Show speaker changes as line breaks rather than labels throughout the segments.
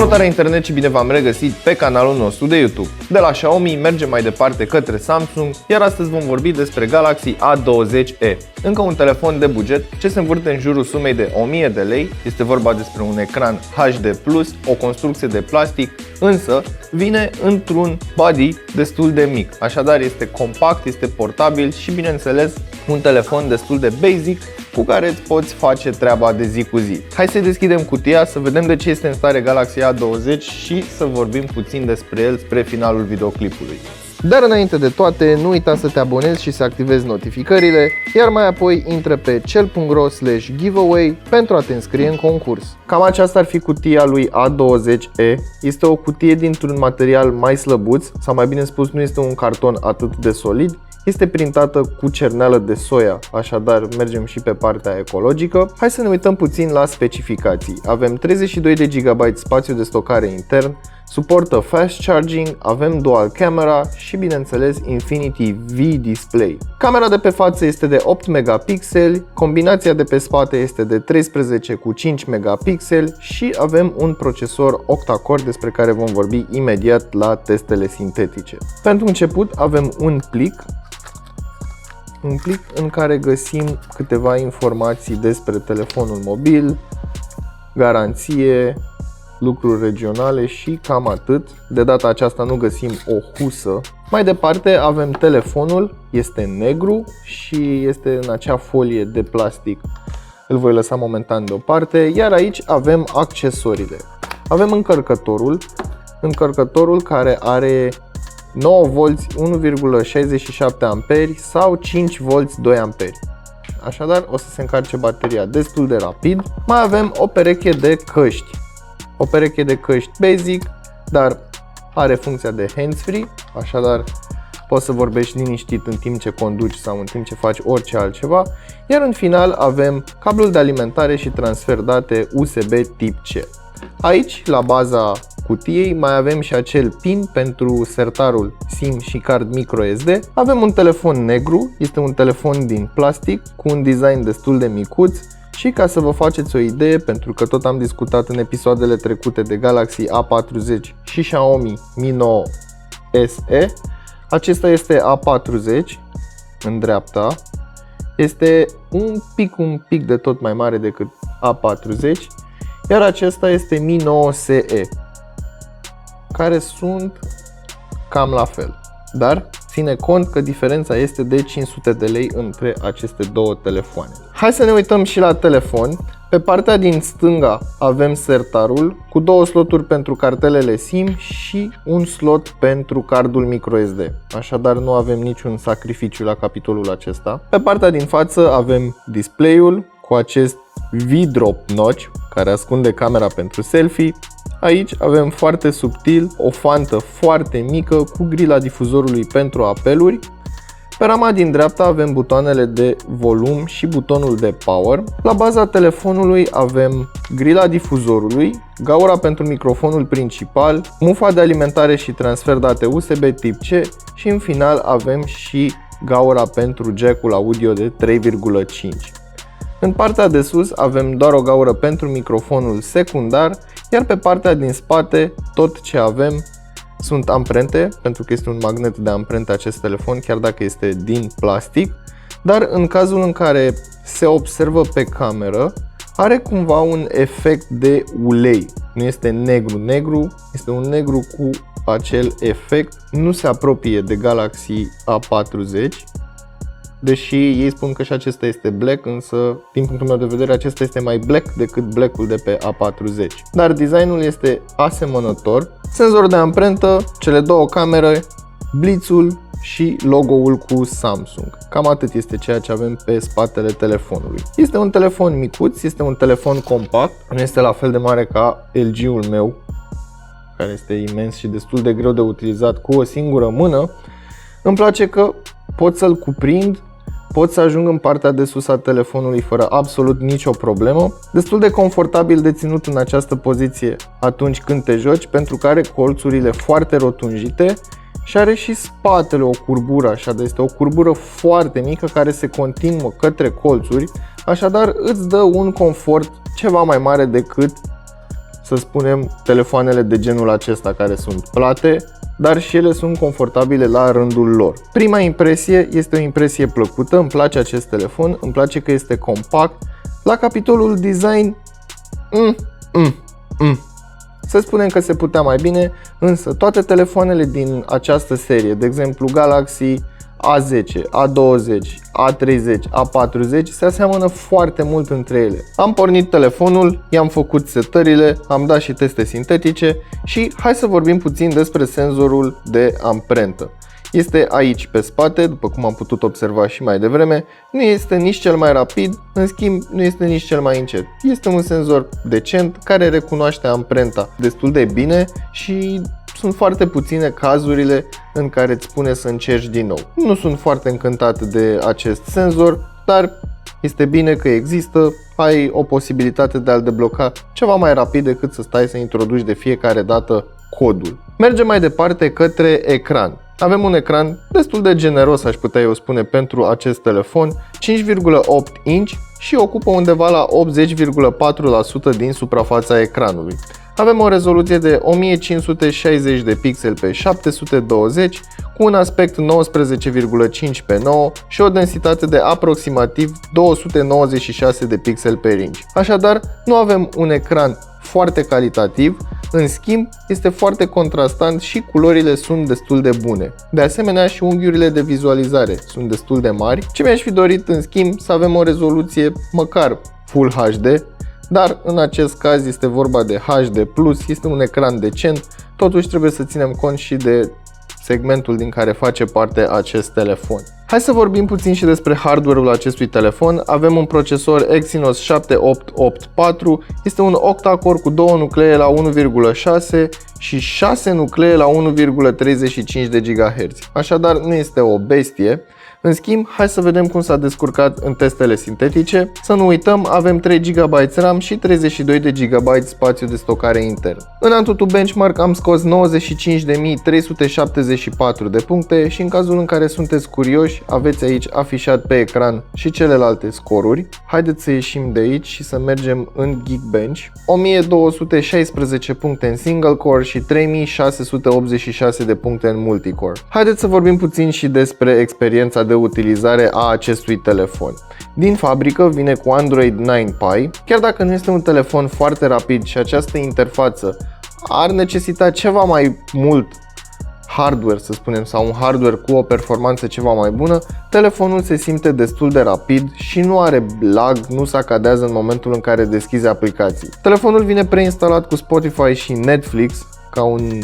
Salutare internet și bine v-am regăsit pe canalul nostru de YouTube. De la Xiaomi mergem mai departe către Samsung, iar astăzi vom vorbi despre Galaxy A20e. Încă un telefon de buget ce se învârte în jurul sumei de 1000 de lei. Este vorba despre un ecran HD+, o construcție de plastic, însă vine într-un body destul de mic. Așadar este compact, este portabil și bineînțeles un telefon destul de basic cu care îți poți face treaba de zi cu zi. Hai să deschidem cutia, să vedem de ce este în stare Galaxy A20 și să vorbim puțin despre el spre finalul videoclipului. Dar înainte de toate, nu uita să te abonezi și să activezi notificările, iar mai apoi intră pe cel.ro/giveaway pentru a te înscrie în concurs. Cam aceasta ar fi cutia lui A20e. Este o cutie dintr-un material mai slăbuț, sau mai bine spus, nu este un carton atât de solid. Este printată cu cerneală de soia, așadar mergem și pe partea ecologică. Hai să ne uităm puțin la specificații. Avem 32 de GB spațiu de stocare intern, suportă fast charging, avem dual camera și bineînțeles Infinity V Display. Camera de pe față este de 8 megapixeli, combinația de pe spate este de 13 cu 5 megapixeli și avem un procesor octa-core despre care vom vorbi imediat la testele sintetice. Pentru început avem un plic în care găsim câteva informații despre telefonul mobil, garanție, lucruri regionale și cam atât. De data aceasta nu găsim o husă. Mai departe avem telefonul, este negru și este în acea folie de plastic. Îl voi lăsa momentan deoparte, iar aici avem accesoriile. Avem încărcătorul care are 9V 1,67 A sau 5V 2 A. Așadar o să se încarce bateria destul de rapid. Mai avem o pereche de căști. O pereche de căști basic, dar are funcția de hands-free, așadar poți să vorbești liniștit în timp ce conduci sau în timp ce faci orice altceva. Iar în final avem cablul de alimentare și transfer date USB tip C. Aici, la baza cutiei, mai avem și acel pin pentru sertarul SIM și card microSD. Avem un telefon negru, este un telefon din plastic cu un design destul de micuț și ca să vă faceți o idee, pentru că tot am discutat în episoadele trecute de Galaxy A40 și Xiaomi Mi 9 SE, acesta este A40 în dreapta, este un pic de tot mai mare decât A40, iar acesta este Mi 9 SE, care sunt cam la fel, dar ține cont că diferența este de 500 de lei între aceste două telefoane. Hai să ne uităm și la telefon. Pe partea din stânga avem sertarul cu două sloturi pentru cartelele SIM și un slot pentru cardul microSD. Așadar nu avem niciun sacrificiu la capitolul acesta. Pe partea din față avem display-ul cu acest V-drop notch care ascunde camera pentru selfie. Aici avem foarte subtil o fantă foarte mică cu grila difuzorului pentru apeluri. Pe rama din dreapta avem butoanele de volum și butonul de power. La baza telefonului avem grila difuzorului, gaura pentru microfonul principal, mufa de alimentare și transfer date USB tip C și în final avem și gaura pentru jack-ul audio de 3,5. În partea de sus avem doar o gaură pentru microfonul secundar, iar pe partea din spate tot ce avem sunt amprente, pentru că este un magnet de amprente acest telefon, chiar dacă este din plastic, dar în cazul în care se observă pe cameră, are cumva un efect de ulei. Nu este negru, este un negru cu acel efect, nu se apropie de Galaxy A40. Deși ei spun că și acesta este black, însă din punctul meu de vedere acesta este mai black decât black-ul de pe A40. Dar designul este asemănător. Senzor de amprentă, cele două camere, blitzul și logo-ul cu Samsung. Cam atât este ceea ce avem pe spatele telefonului. Este un telefon micuț, este un telefon compact, nu este la fel de mare ca LG-ul meu, care este imens și destul de greu de utilizat cu o singură mână. Îmi place că pot să-l cuprind, pot să ajung în partea de sus a telefonului fără absolut nicio problemă. Destul de confortabil de ținut în această poziție atunci când te joci, pentru că are colțurile foarte rotunjite și are și spatele o curbură așa, dar este o curbură foarte mică care se continuă către colțuri, așadar îți dă un confort ceva mai mare decât să spunem, telefoanele de genul acesta care sunt plate, dar și ele sunt confortabile la rândul lor. Prima impresie este o impresie plăcută, îmi place acest telefon, îmi place că este compact. La capitolul design, să spunem că se putea mai bine, însă toate telefoanele din această serie, de exemplu Galaxy A10, A20, A30, A40, se aseamănă foarte mult între ele. Am pornit telefonul, i-am făcut setările, am dat și teste sintetice și hai să vorbim puțin despre senzorul de amprentă. Este aici pe spate, după cum am putut observa și mai devreme, nu este nici cel mai rapid, în schimb nu este nici cel mai încet. Este un senzor decent care recunoaște amprenta destul de bine și sunt foarte puține cazurile în care îți spune să încerci din nou. Nu sunt foarte încântat de acest senzor, dar este bine că există, ai o posibilitate de a-l debloca ceva mai rapid decât să stai să introduci de fiecare dată codul. Mergem mai departe către ecran. Avem un ecran destul de generos, aș putea eu spune, pentru acest telefon, 5,8 inch și ocupă undeva la 80,4% din suprafața ecranului. Avem o rezoluție de 1560 de pixeli pe 720 cu un aspect 19,5 pe 9 și o densitate de aproximativ 296 de pixeli pe inch. Așadar, nu avem un ecran foarte calitativ, în schimb este foarte contrastant și culorile sunt destul de bune. De asemenea și unghiurile de vizualizare sunt destul de mari. Ce mi-aș fi dorit în schimb să avem o rezoluție măcar Full HD, dar în acest caz este vorba de HD+, este un ecran decent, totuși trebuie să ținem cont și de segmentul din care face parte acest telefon. Hai să vorbim puțin și despre hardware-ul acestui telefon. Avem un procesor Exynos 7884, este un octa-core cu 2 nuclee la 1,6 și 6 nuclee la 1,35 de GHz. Așadar nu este o bestie. În schimb, hai să vedem cum s-a descurcat în testele sintetice. Să nu uităm, avem 3 GB RAM și 32 de GB spațiu de stocare intern. În AnTuTu Benchmark am scos 95.374 de puncte și în cazul în care sunteți curioși, aveți aici afișat pe ecran și celelalte scoruri. Haideți să ieșim de aici și să mergem în Geekbench. 1216 puncte în single core și 3686 de puncte în multicore. Haideți să vorbim puțin și despre experiența de utilizare a acestui telefon. Din fabrică vine cu Android 9 Pie, chiar dacă nu este un telefon foarte rapid și această interfață ar necesita ceva mai mult hardware, să spunem, sau un hardware cu o performanță ceva mai bună, telefonul se simte destul de rapid și nu are lag, nu sacadează în momentul în care deschizi aplicații. Telefonul vine preinstalat cu Spotify și Netflix, ca un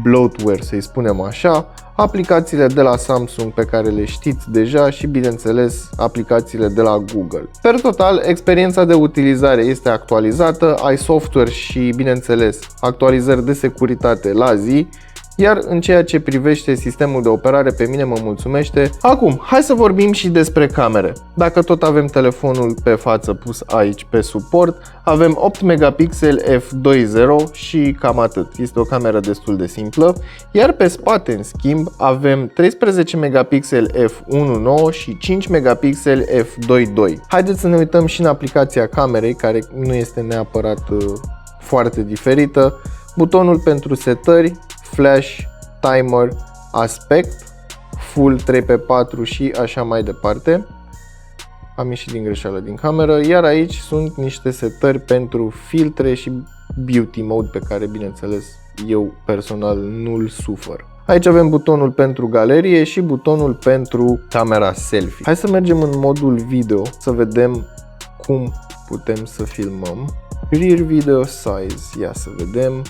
bloatware, să-i spunem așa, aplicațiile de la Samsung pe care le știți deja și, bineînțeles, aplicațiile de la Google. Per total, experiența de utilizare este actualizată, ai software și, bineînțeles, actualizări de securitate la zi, iar în ceea ce privește sistemul de operare, pe mine mă mulțumește. Acum, hai să vorbim și despre camere. Dacă tot avem telefonul pe față pus aici pe suport, avem 8 megapixeli f2.0 și cam atât. Este o cameră destul de simplă, iar pe spate, în schimb, avem 13 megapixeli f1.9 și 5 megapixeli f2.2. Haideți să ne uităm și în aplicația camerei, care nu este neapărat foarte diferită. Butonul pentru setări, flash, timer, aspect, full 3x4 și așa mai departe. Am ieșit din greșeală din cameră, iar aici sunt niște setări pentru filtre și beauty mode pe care, bineînțeles, eu personal nu-l sufăr. Aici avem butonul pentru galerie și butonul pentru camera selfie. Hai să mergem în modul video să vedem cum putem să filmăm. Rear video size, ia să vedem.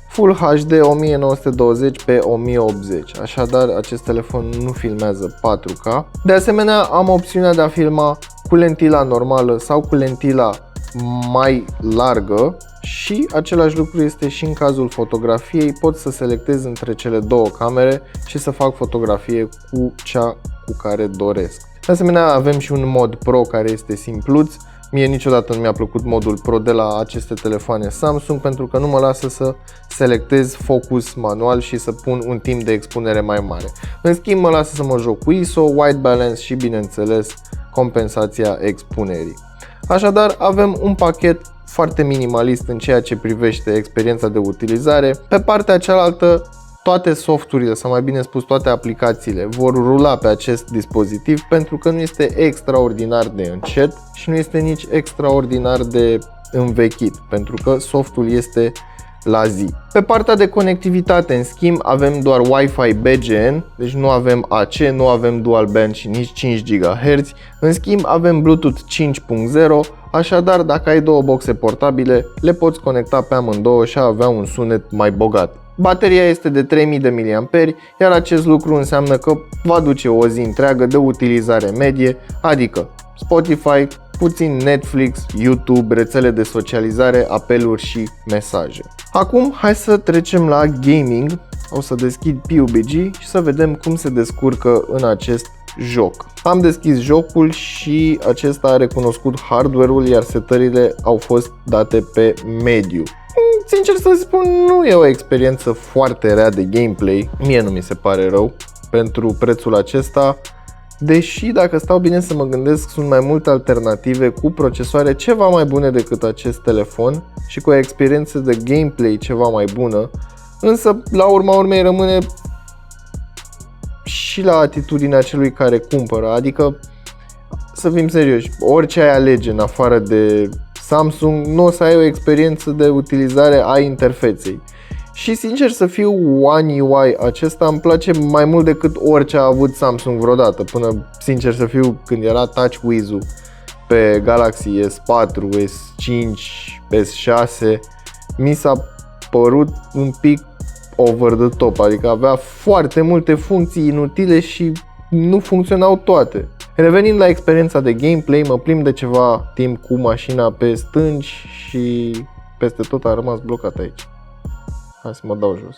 Full HD 1920 pe 1080, așadar acest telefon nu filmează 4K. De asemenea, am opțiunea de a filma cu lentila normală sau cu lentila mai largă și același lucru este și în cazul fotografiei. Pot să selectez între cele două camere și să fac fotografie cu cea cu care doresc. De asemenea, avem și un mod Pro care este simpluț. Mie niciodată nu mi-a plăcut modul Pro de la aceste telefoane Samsung pentru că nu mă lasă să selectez focus manual și să pun un timp de expunere mai mare. În schimb, mă lasă să mă joc cu ISO, white balance și, bineînțeles, compensația expunerii. Așadar, avem un pachet foarte minimalist în ceea ce privește experiența de utilizare. Pe partea cealaltă, toate softurile, sau mai bine spus toate aplicațiile, vor rula pe acest dispozitiv pentru că nu este extraordinar de încet și nu este nici extraordinar de învechit, pentru că softul este la zi. Pe partea de conectivitate, în schimb, avem doar Wi-Fi BGN, deci nu avem AC, nu avem dual band și nici 5 GHz. În schimb, avem Bluetooth 5.0, așadar dacă ai două boxe portabile, le poți conecta pe amândouă și avea un sunet mai bogat. Bateria este de 3000 de mAh, iar acest lucru înseamnă că va duce o zi întreagă de utilizare medie, adică Spotify, puțin Netflix, YouTube, rețele de socializare, apeluri și mesaje. Acum hai să trecem la gaming. O să deschid PUBG și să vedem cum se descurcă în acest joc. Am deschis jocul și acesta a recunoscut hardware-ul, iar setările au fost date pe mediu. Sincer să spun, nu e o experiență foarte rea de gameplay. Mie nu mi se pare rău pentru prețul acesta. Deși, dacă stau bine să mă gândesc, sunt mai multe alternative cu procesoare ceva mai bune decât acest telefon și cu o experiență de gameplay ceva mai bună, însă, la urma urmei, rămâne și la atitudinea celui care cumpără, adică, să fim serioși, orice ai alege în afară de Samsung, nu o să ai o experiență de utilizare a interfeței. Și sincer să fiu, One UI acesta îmi place mai mult decât orice a avut Samsung vreodată. Până, sincer să fiu, când era TouchWiz-ul pe Galaxy S4, S5, S6, mi s-a părut un pic over the top. Adică avea foarte multe funcții inutile și nu funcționau toate. Revenind la experiența de gameplay, mă plimb de ceva timp cu mașina pe stânci și peste tot a rămas blocat aici. Hai să mă dau jos.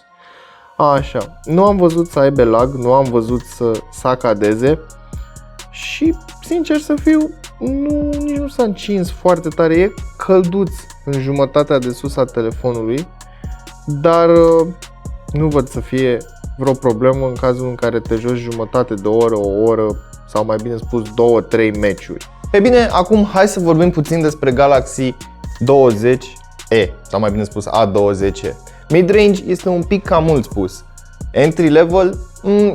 Așa, nu am văzut să aibă lag, nu am văzut să sacadeze și, sincer să fiu, nici nu s-a încins foarte tare. E călduț în jumătatea de sus a telefonului, dar nu văd să fie vreo problemă în cazul în care te joci jumătate de oră, o oră sau mai bine spus 2-3 meciuri. E bine, acum hai să vorbim puțin despre Galaxy 20e, sau mai bine spus A20e. Mid-range este un pic cam mult spus. Entry level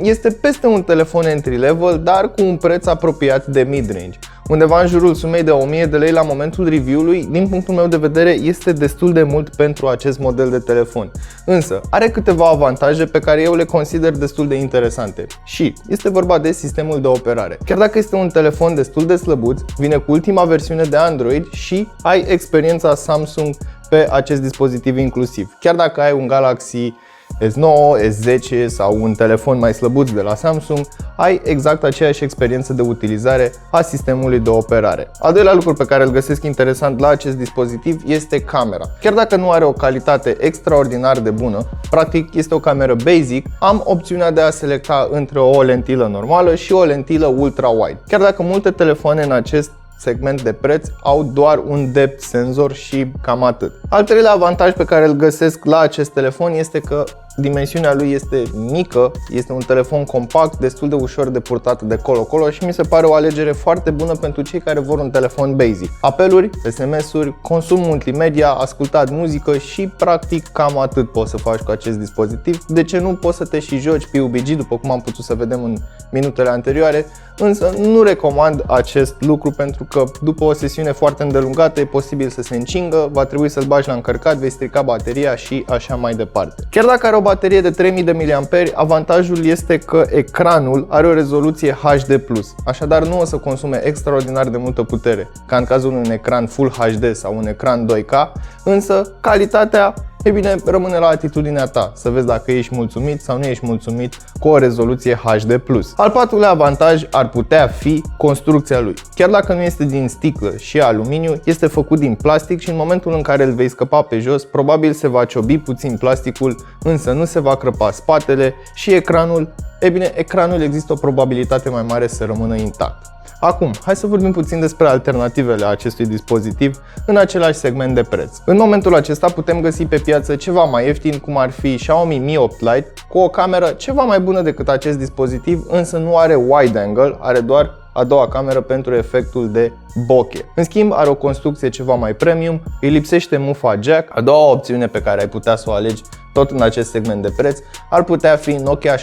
este peste un telefon entry level, dar cu un preț apropiat de mid-range. Undeva în jurul sumei de 1000 de lei la momentul review-ului, din punctul meu de vedere, este destul de mult pentru acest model de telefon. Însă, are câteva avantaje pe care eu le consider destul de interesante. Și este vorba de sistemul de operare. Chiar dacă este un telefon destul de slăbuț, vine cu ultima versiune de Android și ai experiența Samsung pe acest dispozitiv inclusiv. Chiar dacă ai un Galaxy S9, S10 sau un telefon mai slăbuț de la Samsung, ai exact aceeași experiență de utilizare a sistemului de operare. Al doilea lucru pe care îl găsesc interesant la acest dispozitiv este camera. Chiar dacă nu are o calitate extraordinar de bună, practic este o cameră basic, am opțiunea de a selecta între o lentilă normală și o lentilă ultra-wide. Chiar dacă multe telefoane în acest segment de preț au doar un depth sensor și cam atât. Al treilea avantaj pe care îl găsesc la acest telefon este că dimensiunea lui este mică, este un telefon compact, destul de ușor de purtat de colo-colo și mi se pare o alegere foarte bună pentru cei care vor un telefon basic. Apeluri, SMS-uri, consum multimedia, ascultat muzică și practic cam atât poți să faci cu acest dispozitiv. De ce nu poți să te și joci PUBG, după cum am putut să vedem în minutele anterioare, însă nu recomand acest lucru pentru că după o sesiune foarte îndelungată e posibil să se încingă, va trebui să-l bagi la încărcat, vei strica bateria și așa mai departe. Chiar dacă are o baterie de 3000 de mAh, avantajul este că ecranul are o rezoluție HD+, așadar nu o să consume extraordinar de multă putere, ca în cazul unui ecran Full HD sau un ecran 2K, însă calitatea, e bine, rămâne la atitudinea ta, să vezi dacă ești mulțumit sau nu ești mulțumit cu o rezoluție HD+. Al patrulea avantaj ar putea fi construcția lui. Chiar dacă nu este din sticlă și aluminiu, este făcut din plastic și în momentul în care îl vei scăpa pe jos, probabil se va ciobi puțin plasticul, însă nu se va crăpa spatele și ecranul, e bine, ecranul există o probabilitate mai mare să rămână intact. Acum, hai să vorbim puțin despre alternativele acestui dispozitiv în același segment de preț. În momentul acesta putem găsi pe piață ceva mai ieftin, cum ar fi Xiaomi Mi 8 Lite, cu o cameră ceva mai bună decât acest dispozitiv, însă nu are wide angle, are doar
a doua cameră pentru efectul de bokeh. În schimb, are o construcție ceva mai premium, îi lipsește mufa jack. A doua opțiune pe care ai putea să o alegi tot în acest segment de preț ar putea fi Nokia 7.1,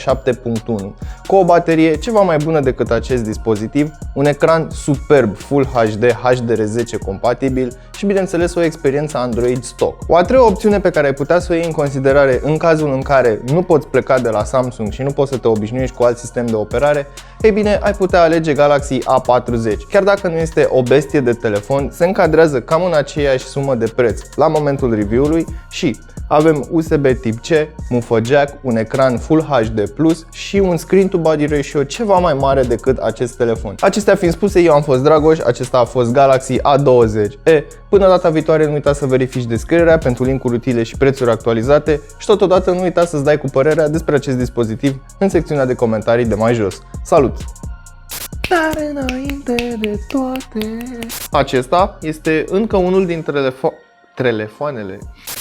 cu o baterie ceva mai bună decât acest dispozitiv, un ecran superb Full HD, HDR10 compatibil și bineînțeles o experiență Android stock. O a treia opțiune pe care ai putea să o iei în considerare în cazul în care nu poți pleca de la Samsung și nu poți să te obișnuiești cu alt sistem de operare, ei bine, ai putea alege Galaxy A40. Chiar dacă nu este o bestie de telefon, se încadrează cam în aceeași sumă de preț la momentul review-ului și avem USB tip C, mufă jack, un ecran Full HD+, și un screen to body ratio ceva mai mare decât acest telefon. Acestea fiind spuse, eu am fost Dragoș, acesta a fost Galaxy A20e. Până data viitoare nu uita să verifici descrierea pentru linkuri utile și prețuri actualizate și totodată nu uita să-ți dai cu părerea despre acest dispozitiv în secțiunea de comentarii de mai jos. Salut!
Dar înainte de toate, acesta este încă unul dintre telefoanele